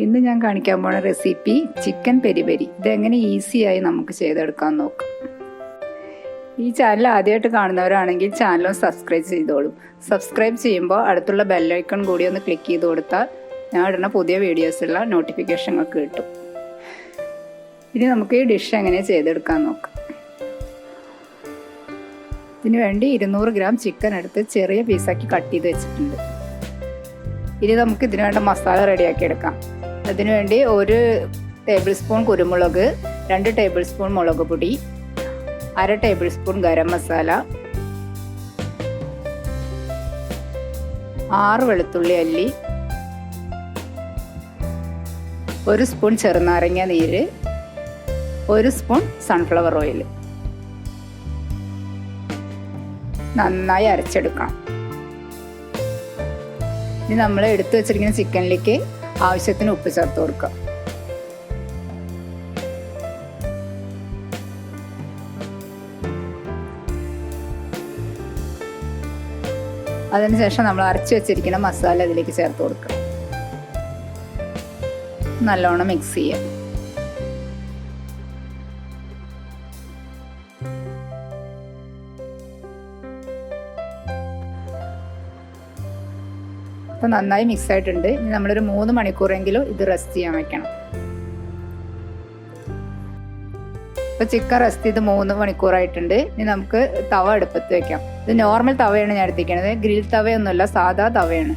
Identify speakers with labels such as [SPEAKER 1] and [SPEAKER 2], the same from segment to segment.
[SPEAKER 1] ഇന്ന് ഞാൻ കാണിക്കാൻ പോണ റെസിപ്പി ചിക്കൻ പെരിപെരി. ഇതെങ്ങനെ ഈസിയായി നമുക്ക് ചെയ്തെടുക്കാൻ നോക്കാം. ഈ ചാനൽ ആദ്യമായിട്ട് കാണുന്നവരാണെങ്കിൽ ചാനൽ സബ്സ്ക്രൈബ് ചെയ്തോളും. സബ്സ്ക്രൈബ് ചെയ്യുമ്പോൾ അടുത്തുള്ള ബെല്ലൈക്കൺ കൂടി ഒന്ന് ക്ലിക്ക് ചെയ്ത് കൊടുത്താൽ ഞാൻ ഇടുന്ന പുതിയ വീഡിയോസുള്ള നോട്ടിഫിക്കേഷൻ ഒക്കെ കിട്ടും. ഇനി നമുക്ക് ഈ ഡിഷ് എങ്ങനെ ചെയ്തെടുക്കാൻ നോക്കാം. ഇതിനു വേണ്ടി 200 ഗ്രാം ചിക്കൻ എടുത്ത് ചെറിയ പീസാക്കി കട്ട് ചെയ്ത് വെച്ചിട്ടുണ്ട്. ഇനി നമുക്ക് ഇതിനു വേണ്ട മസാല റെഡിയാക്കി എടുക്കാം. അതിനുവേണ്ടി 1 ടേബിൾ സ്പൂൺ കുരുമുളക്, 2 ടേബിൾ സ്പൂൺ മുളക് പൊടി, 1/2 ടേബിൾ സ്പൂൺ ഗരം മസാല, 6 വെളുത്തുള്ളി അല്ലി, 1 സ്പൂൺ ചെറുനാരങ്ങ നീര്, 1 സ്പൂൺ സൺഫ്ലവർ ഓയിൽ. നന്നായി അരച്ചെടുക്കണം. ഇനി നമ്മൾ എടുത്തു വെച്ചിരിക്കുന്ന ചിക്കനിലേക്ക് ആവശ്യത്തിന് ഉപ്പ് ചേർത്ത് കൊടുക്കുക. അതിനുശേഷം നമ്മൾ അരച്ചു വെച്ചിരിക്കുന്ന മസാല ഇതിലേക്ക് ചേർത്ത് കൊടുക്കുക. നല്ലോണം മിക്സ് ചെയ്യാം. അപ്പോൾ നന്നായി മിക്സ് ആയിട്ടുണ്ട്. ഇനി നമ്മളൊരു 3 മണിക്കൂറെങ്കിലും ഇത് റെസ്റ്റ് ചെയ്യാൻ വെക്കണം. ഇപ്പോൾ ചിക്കൻ റെസ്റ്റ് ചെയ്ത് 3 മണിക്കൂറായിട്ടുണ്ട്. ഇനി നമുക്ക് തവ അടുപ്പത്ത് വെക്കാം. ഇത് നോർമൽ തവയാണ് ഞാൻ എടുത്തിരിക്കുന്നത്, ഗ്രിൽ തവയൊന്നുമല്ല, സാധാ തവയാണ്.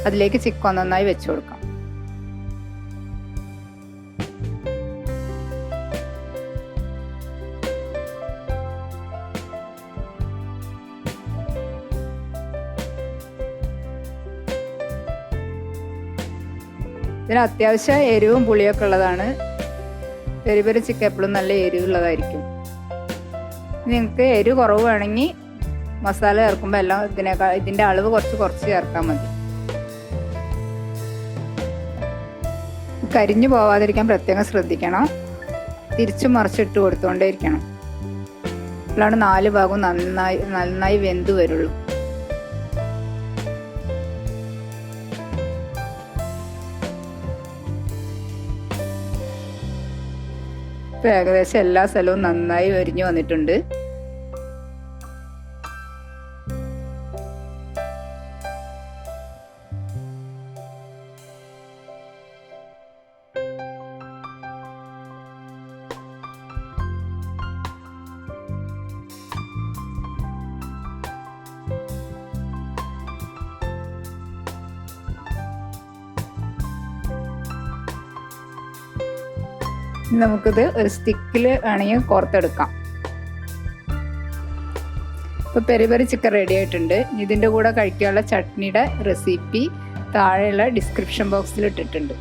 [SPEAKER 1] അതിലേക്ക് ചിക്കൻ നന്നായി വെച്ച് കൊടുക്കാം. ഇതിന് അത്യാവശ്യം എരിവും പുളിയൊക്കെ ഉള്ളതാണ്. പെരിപെരി ചിക്കൻ എപ്പോഴും നല്ല എരിവുള്ളതായിരിക്കും. നിങ്ങൾക്ക് എരിവ് കുറവ് വേണമെങ്കിൽ മസാല ചേർക്കുമ്പോൾ എല്ലാം ഇതിൻ്റെ അളവ് കുറച്ച് ചേർത്താൽ മതി. കരിഞ്ഞു പോവാതിരിക്കാൻ പ്രത്യേകം ശ്രദ്ധിക്കണം. തിരിച്ചു മറിച്ചിട്ട് കൊടുത്തുകൊണ്ടേ ഇരിക്കണം. അപ്പോഴാണ് 4 ഭാഗവും നന്നായി വെന്ത് വരുള്ളൂ. ഇപ്പോൾ ഏകദേശം എല്ലാ സ്ഥലവും നന്നായി വരിഞ്ഞു വന്നിട്ടുണ്ട്. നമുക്കിത് ഒരു സ്റ്റിക്കിൽ വേണമെങ്കിൽ കോർത്തെടുക്കാം. ഇപ്പോൾ പെരിപെരി ചിക്കൻ റെഡി ആയിട്ടുണ്ട്. ഇതിൻ്റെ കൂടെ കഴിക്കാനുള്ള ചട്നിയുടെ റെസിപ്പി താഴെയുള്ള ഡിസ്ക്രിപ്ഷൻ ബോക്സിൽ ഇട്ടിട്ടുണ്ട്.